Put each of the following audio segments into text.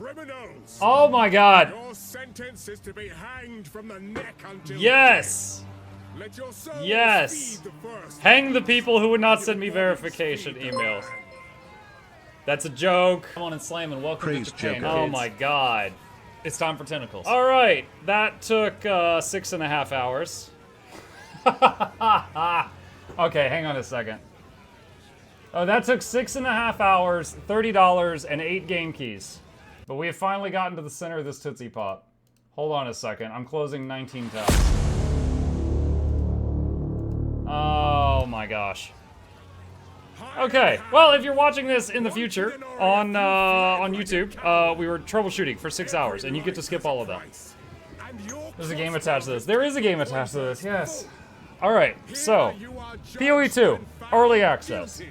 criminals. Oh my god. Your sentence is to be hanged from the neck until Yes. Let your souls Yes. feed the first. Hang the people who would not send me verification emails. That's a joke. Come on and slam and welcome Praise to Japan. Joker. Oh my god. It's time for tentacles. All right, that took 6.5 hours. Okay, hang on a second. Oh, that took 6.5 hours, $30, and 8 game keys. But we have finally gotten to the center of this Tootsie Pop. Hold on a second, I'm closing 19 tabs. Oh my gosh. Okay, well, if you're watching this in the future on YouTube, we were troubleshooting for 6 hours, and you get to skip all of that. There's a game attached to this. There is a game attached to this, yes. All right, so PoE 2, early access.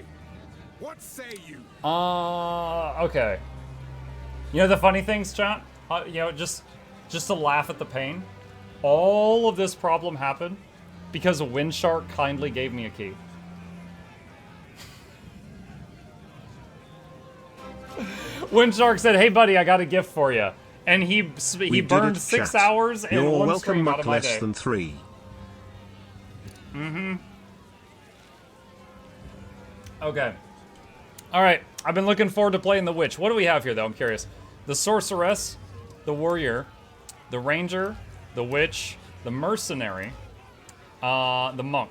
What say you? Okay. You know the funny things, chat? You know, just to laugh at the pain. All of this problem happened because a Windshark kindly gave me a key. Windshark said, "Hey buddy, I got a gift for you," and he burned 6 hours and You're 1 welcome, stream out much of my less day. than 3. Okay. All right. I've been looking forward to playing the witch. What do we have here, though? I'm curious. The sorceress, the warrior, the ranger, the witch, the mercenary, the monk.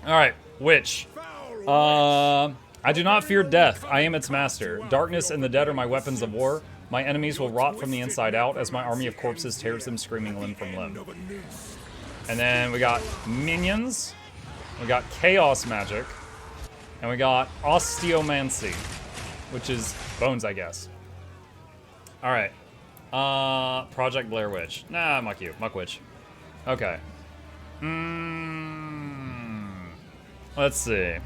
All right, witch. I do not fear death. I am its master. Darkness and the dead are my weapons of war. My enemies will rot from the inside out as my army of corpses tears them screaming limb from limb. And then we got minions. We got chaos magic. And we got osteomancy, which is bones, I guess. All right. Project Blair Witch. Nah, muck you. Muck Witch. Okay. Let's see.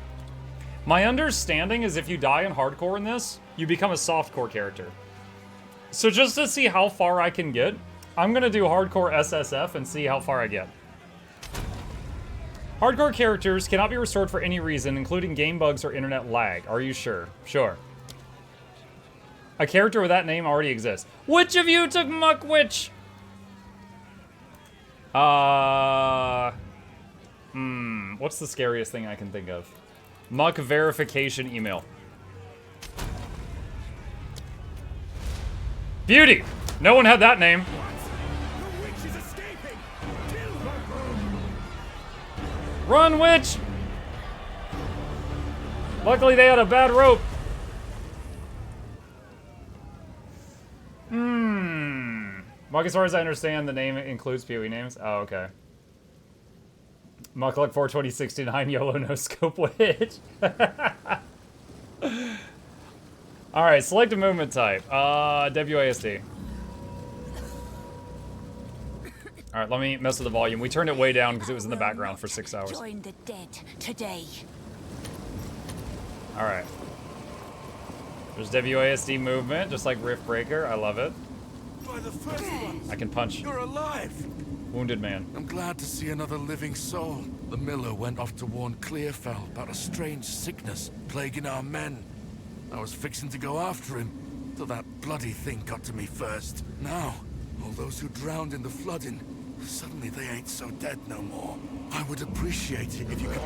My understanding is if you die in hardcore in this, you become a softcore character. So just to see how far I can get, I'm gonna do hardcore SSF and see how far I get. Hardcore characters cannot be restored for any reason, including game bugs or internet lag. Are you sure? Sure. A character with that name already exists. Which of you took Muck Witch? What's the scariest thing I can think of? Muck verification email. Beauty! No one had that name. Run, witch! Luckily they had a bad rope. Muck, as far as I understand, the name includes PoE names. Oh, okay. Mukluk 42069 YOLO no scope witch. Alright, select a movement type. WASD. Alright, let me mess with the volume. We turned it way down because it was in the background for 6 hours. Join the dead today. Alright. There's WASD movement, just like Rift Breaker. I love it. By the first one. I can punch. You're alive. Wounded man. I'm glad to see another living soul. The miller went off to warn Clearfell about a strange sickness plaguing our men. I was fixing to go after him, till that bloody thing got to me first. Now, all those who drowned in the flooding, suddenly they ain't so dead no more. I would appreciate it if you could...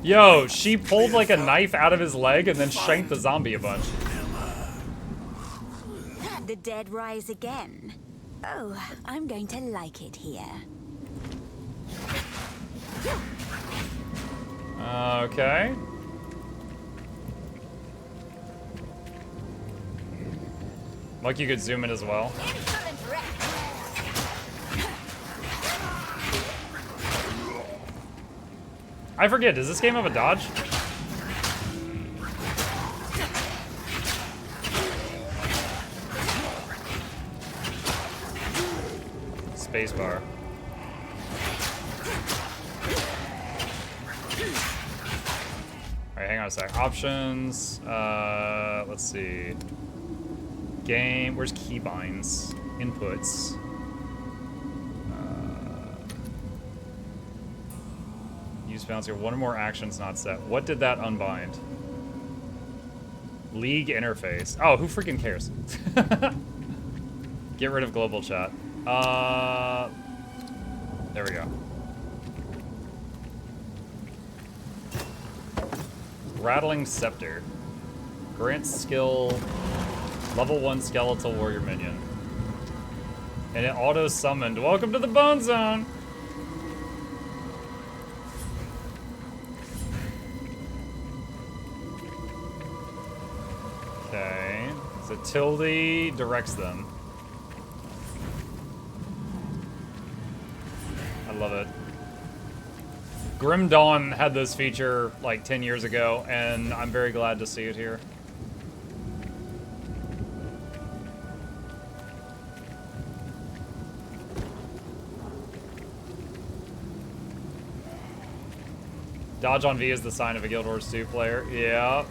Yo, she pulled like a knife out of his leg and then shanked the zombie a bunch. The dead rise again. Oh, I'm going to like it here. Okay. Like you could zoom in as well. I forget, does this game have a dodge? Spacebar. Alright, hang on a sec. Options. Let's see. Game. Where's keybinds? Inputs. Use bounce here. One or more actions not set. What did that unbind? League interface. Oh, who freaking cares? Get rid of global chat. There we go. Rattling Scepter. Grants skill level 1 skeletal warrior minion. And it auto summoned. Welcome to the Bone Zone! Okay. So Tilde directs them. I love it. Grim Dawn had this feature like 10 years ago, and I'm very glad to see it here. Dodge on V is the sign of a Guild Wars 2 player. Yeah.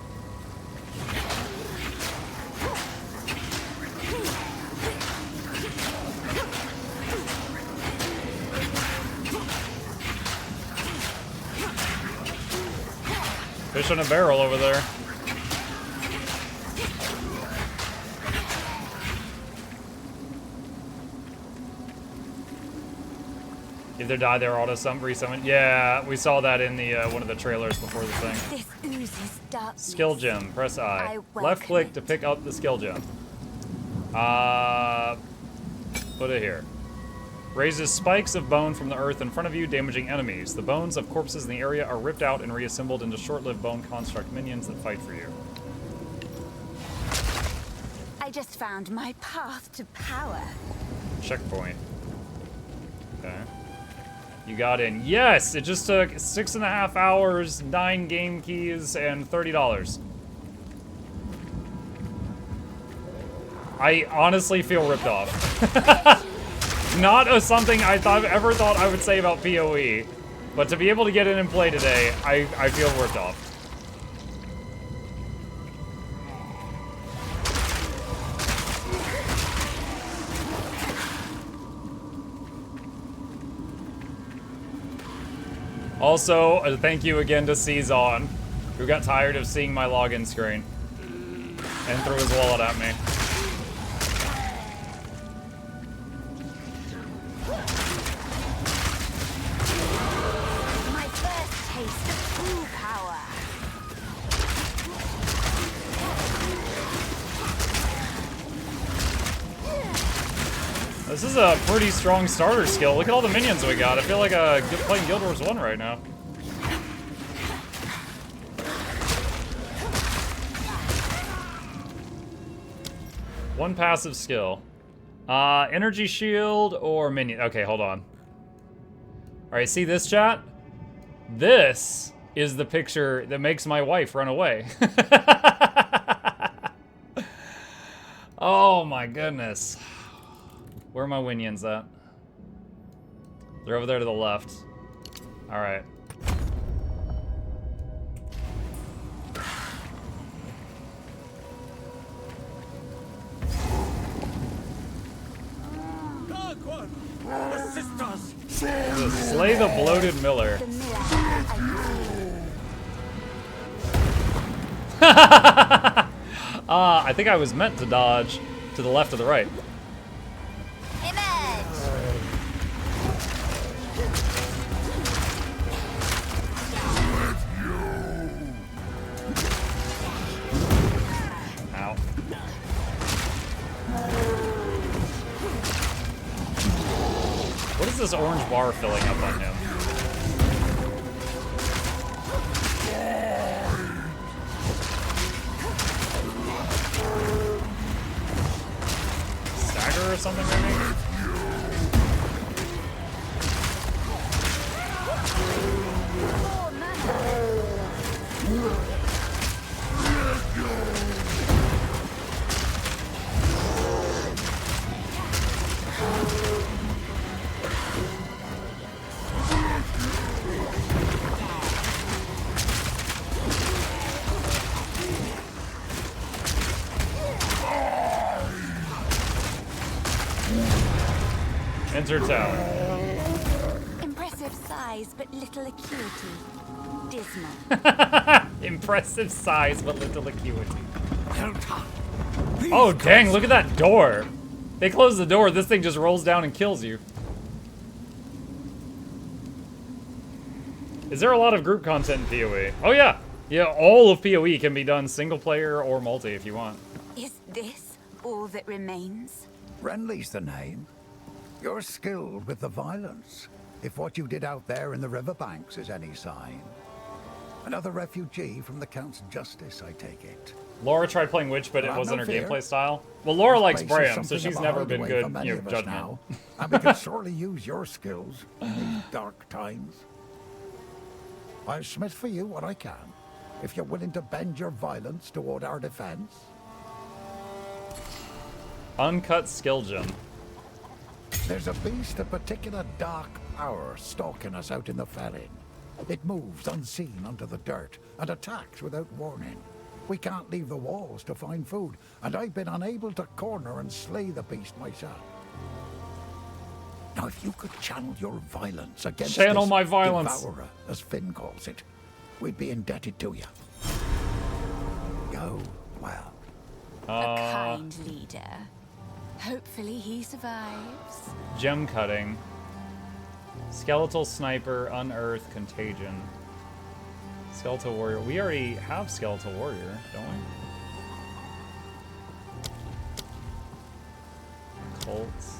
Fish in a barrel over there. Either die there or auto resummon. Yeah, we saw that in the one of the trailers before the thing. This oozes darkness. Skill gem. Press I. I Left click welcome to it. pick up the skill gem. Put it here. Raises spikes of bone from the earth in front of you, damaging enemies. The bones of corpses in the area are ripped out and reassembled into short-lived bone construct minions that fight for you. I just found my path to power. Checkpoint. Okay. You got in. Yes! It just took 6.5 hours, 9 game keys, and $30. I honestly feel ripped off. Not something I ever thought I would say about PoE, but to be able to get in and play today, I feel ripped off. Also, thank you again to Cezon, who got tired of seeing my login screen and threw his wallet at me. My first taste of true power. This is a pretty strong starter skill. Look at all the minions we got. I feel like playing Guild Wars 1 right now. One passive skill. Energy shield or minion. Okay, hold on. Alright, see this, chat? This is the picture that makes my wife run away. Oh my goodness. Where are my minions at? They're over there to the left. Alright. Dark One, assist us. Slay the bloated Miller. The mirror I I think I was meant to dodge to the left or the right. image. Ow. What is this orange bar filling up on him? Stagger or something, maybe? More mana. Enter tower. Impressive size, but little acuity. Dismal. Impressive size, but little acuity. Oh, dang, look at that door. They close the door, this thing just rolls down and kills you. Is there a lot of group content in PoE? Oh yeah! Yeah, all of PoE can be done single player or multi if you want. Is this all that remains? Renly's the name. You're skilled with the violence, if what you did out there in the riverbanks is any sign. Another refugee from the Count's justice, I take it. Laura tried playing Witch, but it Well, wasn't no her fear. gameplay style. Well, Laura likes This place is Bram, so something she's of a never been hideaway for good, many you know, of us judgment. now, and we can sorely use your skills in these dark times. I'll smith for you what I can, if you're willing to bend your violence toward our defense. Uncut skill gem. There's a beast of particular dark power stalking us out in the felling. It moves unseen under the dirt and attacks without warning. We can't leave the walls to find food, and I've been unable to corner and slay the beast myself. Now, if you could channel your violence against Channel this my violence. devourer, as Finn calls it, we'd be indebted to you. Go well. A kind leader. Hopefully he survives. Gem cutting. Skeletal sniper, unearth, contagion. Skeletal warrior. We already have skeletal warrior, don't we? Colts.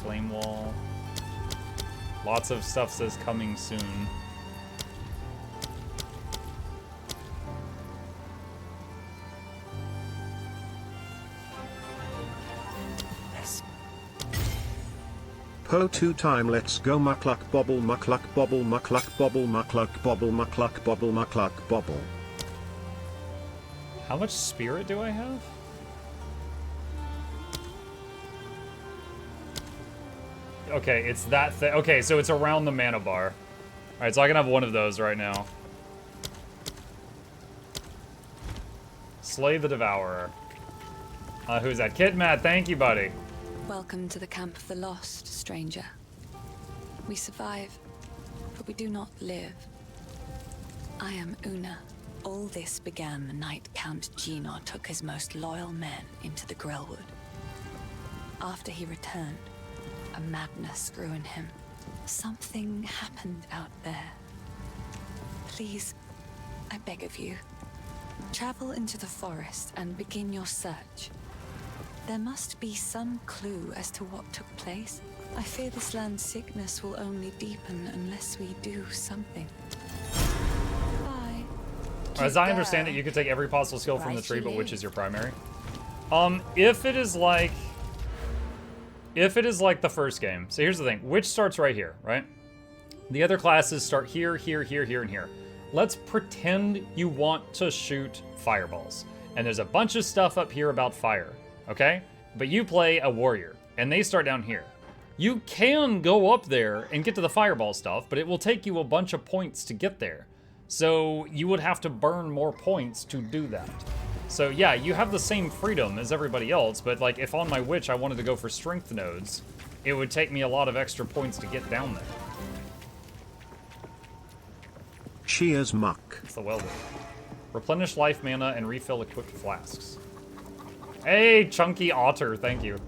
Flame wall. Lots of stuff says coming soon. Po 2 time let's go mukluk bobble mukluk bobble mukluk bobble mukluk bobble mukluk bobble mukluk bobble. How much spirit do I have? Okay, it's that thing. Okay, so it's around the mana bar. Alright, so I can have one of those right now. Slay the Devourer. Who's that? Kid Matt, thank you, buddy. Welcome to the camp of the lost, stranger. We survive, but we do not live. I am Una. All this began the night Count Gino took his most loyal men into the Grellwood. After he returned, a madness grew in him. Something happened out there. Please, I beg of you, travel into the forest and begin your search. There must be some clue as to what took place. I fear this land's sickness will only deepen unless we do something. Bye. As I understand it, you can take every possible skill from the Right tree, you but which live. is your primary? If it is like the first game. So here's the thing. Witch starts right here, right? The other classes start here, here, here, here, and here. Let's pretend you want to shoot fireballs. And there's a bunch of stuff up here about fire, okay? But you play a warrior, and they start down here. You can go up there and get to the fireball stuff, but it will take you a bunch of points to get there. So you would have to burn more points to do that. So yeah, you have the same freedom as everybody else, but like if on my witch I wanted to go for strength nodes, it would take me a lot of extra points to get down there. Cheers muck. It's the welder. Replenish life mana and refill equipped flasks. Hey, Chunky Otter, thank you.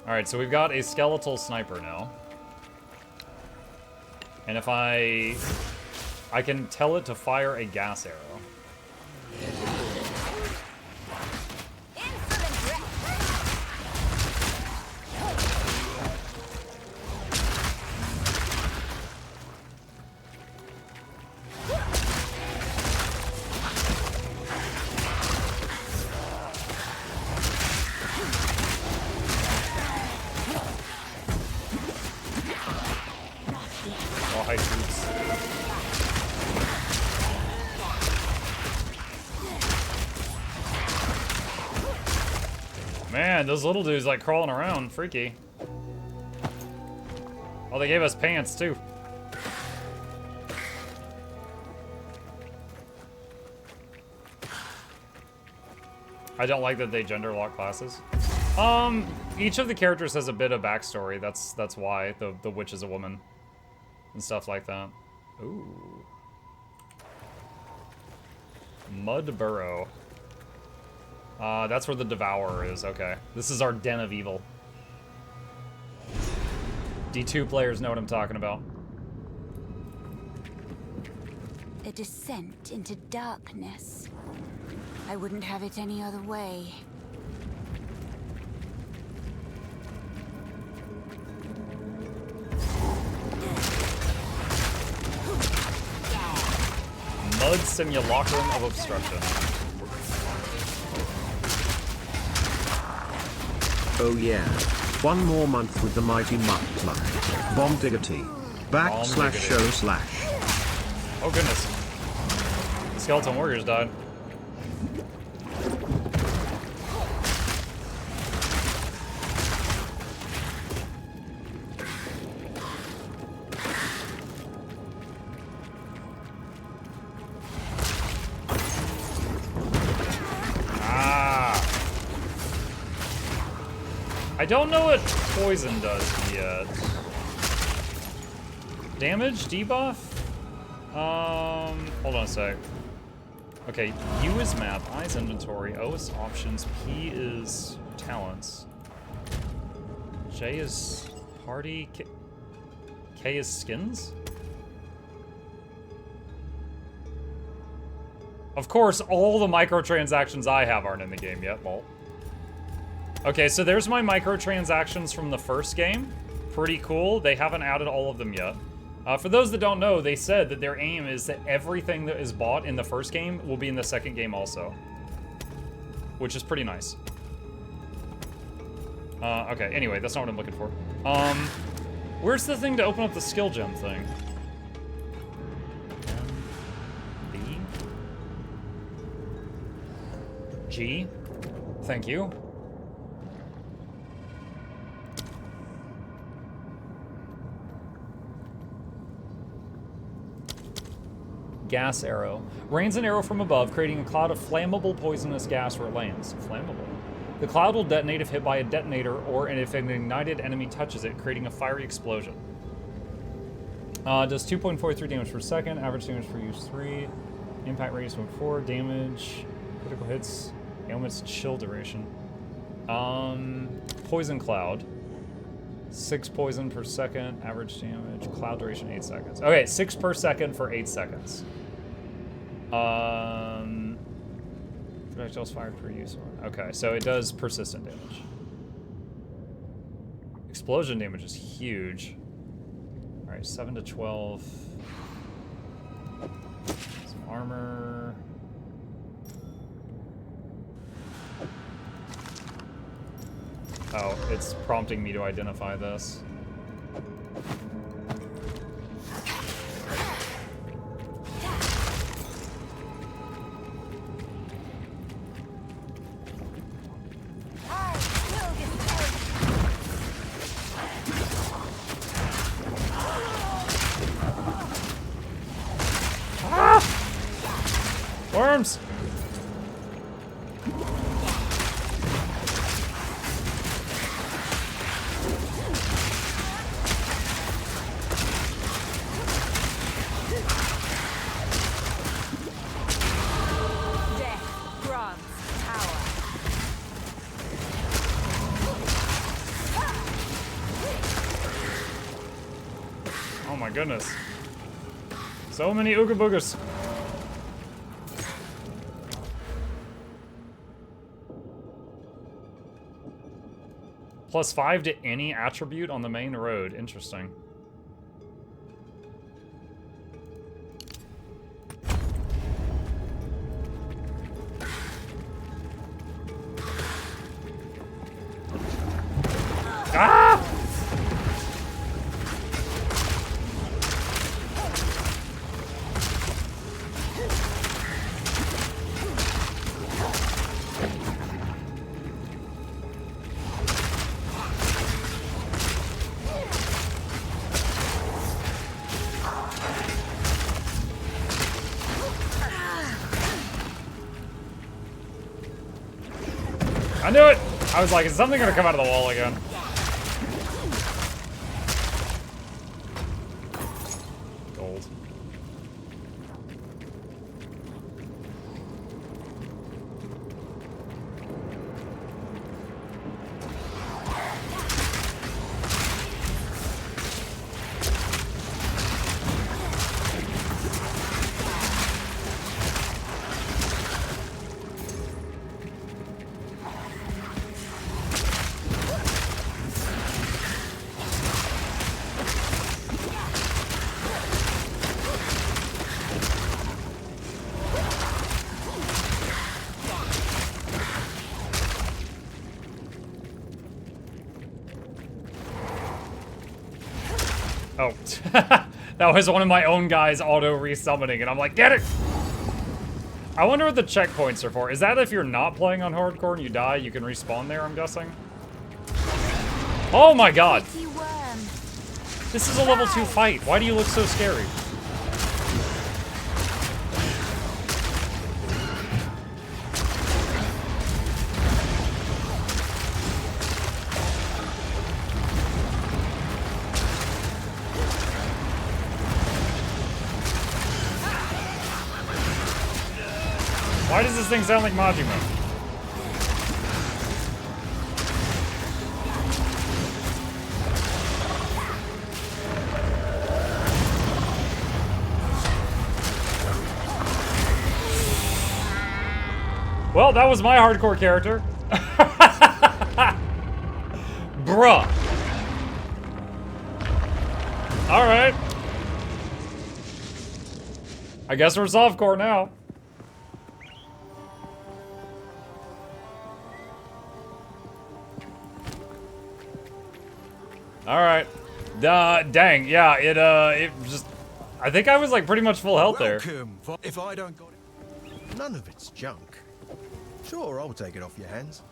Alright, so we've got a skeletal sniper now. And if I can tell it to fire a gas arrow. Oh, hi, troops. Man, those little dudes like crawling around, freaky. Oh, they gave us pants too. I don't like that they gender lock classes. Each of the characters has a bit of backstory. That's why the witch is a woman. and stuff like that. Ooh. Mud Burrow. That's where the Devourer is. Okay. This is our den of evil. D2 players know what I'm talking about. A descent into darkness. I wouldn't have it any other way. Mud Simulacrum of Obstruction. Oh yeah. One more month with the mighty Mukluk. Bomb diggity. /show/. Oh goodness. The Skeleton Warriors died. I don't know what poison does yet. Damage? Debuff? Hold on a sec. Okay, U is map, I is inventory, O is options, P is talents. J is party, K is skins? Of course, all the microtransactions I have aren't in the game yet, Bolt. Okay, so there's my microtransactions from the first game. Pretty cool. They haven't added all of them yet. For those that don't know, they said that their aim is that everything that is bought in the first game will be in the second game also. Which is pretty nice. Okay, anyway, that's not what I'm looking for. Where's the thing to open up the skill gem thing? B? G? Thank you. Gas arrow. Rains an arrow from above, creating a cloud of flammable poisonous gas where it lands. Flammable. The cloud will detonate if hit by a detonator or if an ignited enemy touches it, creating a fiery explosion. Does 2.43 damage per second, average damage per use 3, impact radius 1.4, damage, critical hits, ailments, chill duration. Poison cloud. 6 poison per second, average damage, cloud duration 8 seconds. Okay, 6 per second for 8 seconds. Projectiles fired per use. Okay, so it does persistent damage. Explosion damage is huge. Alright, 7 to 12. Some armor. Oh, it's prompting me to identify this. Ah! Worms! Goodness. So many Ooga Boogers. +5 to any attribute on the main road. Interesting. Ah! I knew it! I was like, is something gonna come out of the wall again? Oh. That was one of my own guys auto-resummoning, and I'm like, get it! I wonder what the checkpoints are for. Is that if you're not playing on hardcore and you die, you can respawn there, I'm guessing? Oh my god! This is a level 2 fight. Why do you look so scary? Why does this thing sound like Majima? Well, that was my hardcore character. Bruh. Alright. I guess we're softcore now. Alright. Dang, yeah, it just... I think I was, like, pretty much full health there. Welcome. If I don't got it... None of it's junk. Sure, I'll take it off your hands.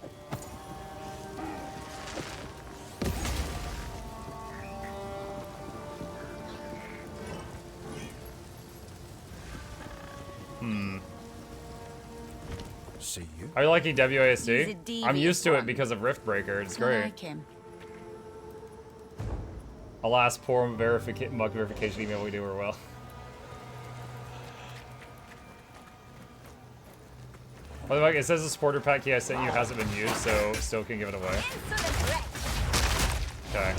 See you. Are you liking WASD? I'm used to it because of Riftbreaker. It's great. I like him. Alas, poor muck verification email we do her well. By the way, it says the supporter pack key I sent you hasn't been used, so still can give it away. Okay.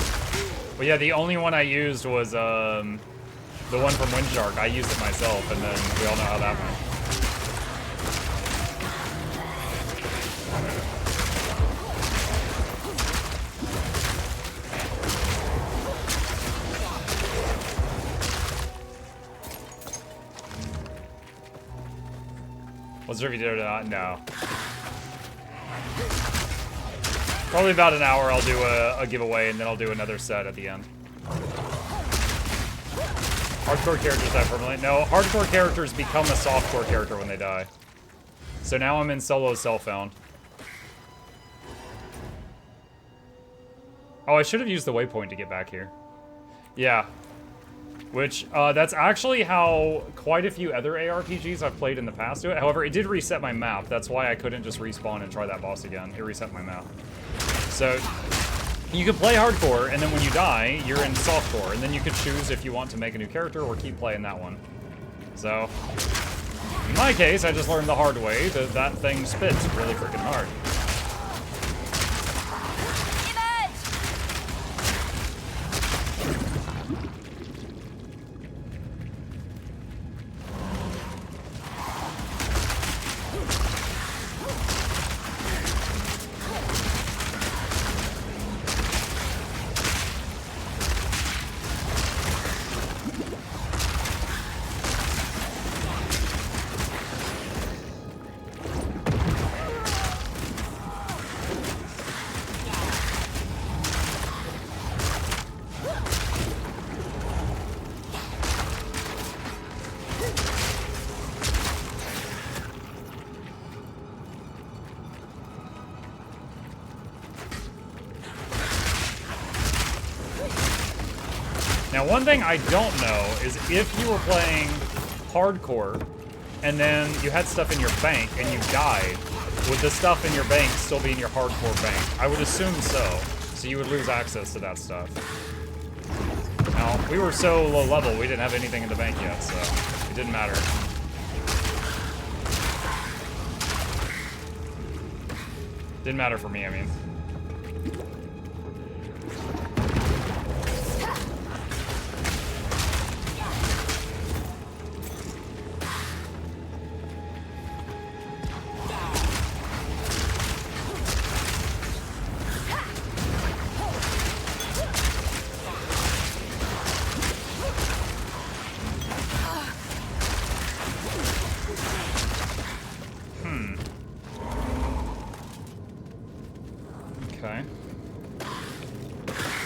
Well, yeah, the only one I used was the one from Windshark. I used it myself, and then we all know how that went. Was there if you did it or not? No. Probably about an hour I'll do a giveaway, and then I'll do another set at the end. Hardcore characters die permanently? No, hardcore characters become a softcore character when they die. So now I'm in solo self-found. Oh, I should have used the waypoint to get back here. Yeah. Which, that's actually how quite a few other ARPGs I've played in the past do it. However, it did reset my map. That's why I couldn't just respawn and try that boss again. It reset my map. So, you can play hardcore, and then when you die, you're in softcore. And then you can choose if you want to make a new character or keep playing that one. So, in my case, I just learned the hard way that that thing spits really freaking hard. Now, one thing I don't know is if you were playing hardcore and then you had stuff in your bank and you died, would the stuff in your bank still be in your hardcore bank? I would assume so. So you would lose access to that stuff. Now, we were so low level, we didn't have anything in the bank yet, so it didn't matter. Didn't matter for me, I mean.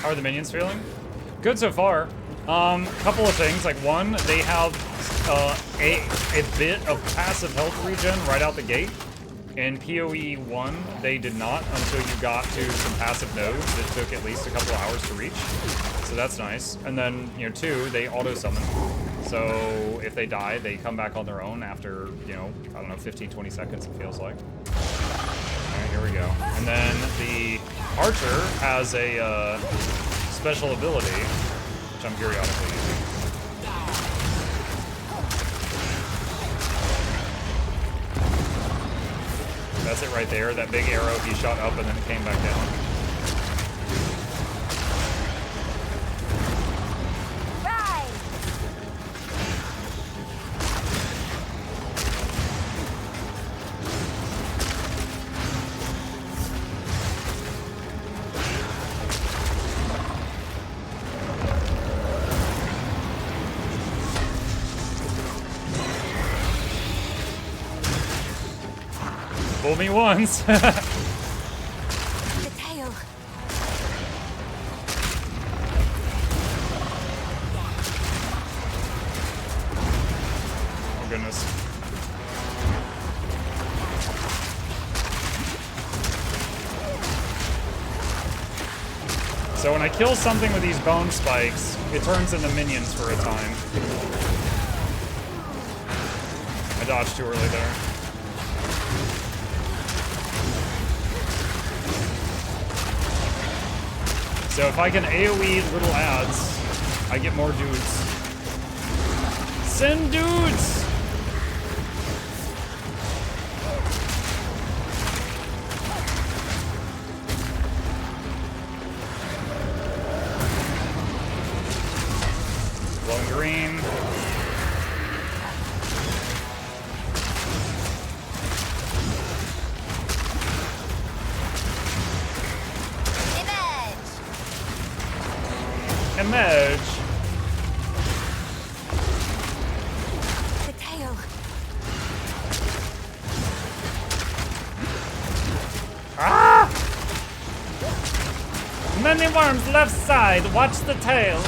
How are the minions feeling? Good so far. Couple of things. Like one, they have a bit of passive health regen right out the gate. In PoE 1, they did not until you got to some passive nodes that took at least a couple of hours to reach. So that's nice. And then, you know, 2, they auto-summon. So if they die, they come back on their own after, you know, I don't know, 15, 20 seconds, it feels like. Alright, here we go. And then the Archer has a special ability, which I'm periodically using. That's it right there. That big arrow, he shot up and then it came back down. Fool me once. The tail. Oh goodness. So when I kill something with these bone spikes, it turns into minions for a time. I dodged too early there. So if I can AoE little ads, I get more dudes. Send dudes! Glowing green. Emerge. The tail. Ah! Many worms left side. Watch the tail.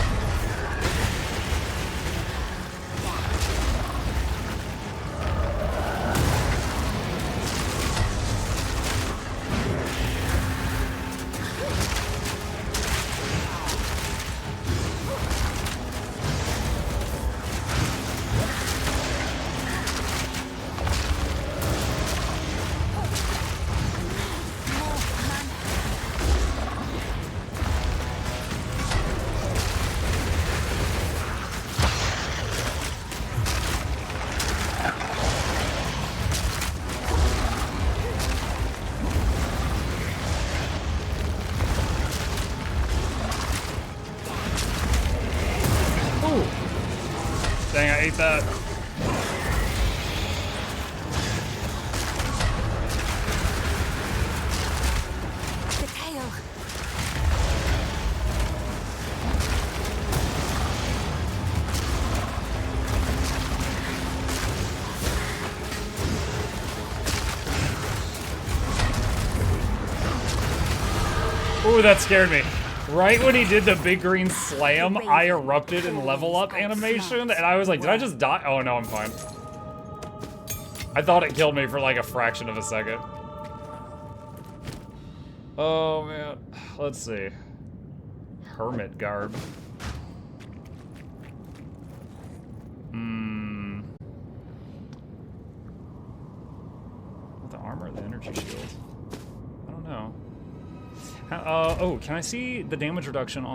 Dang, I ate that. The tail. Ooh, that scared me. Right when he did the big green slam, I erupted in level up animation, and I was like, did I just die? Oh no, I'm fine. I thought it killed me for like a fraction of a second. Oh man, let's see. Hermit garb. The armor or the energy shield? I don't know. Oh, can I see the damage reduction on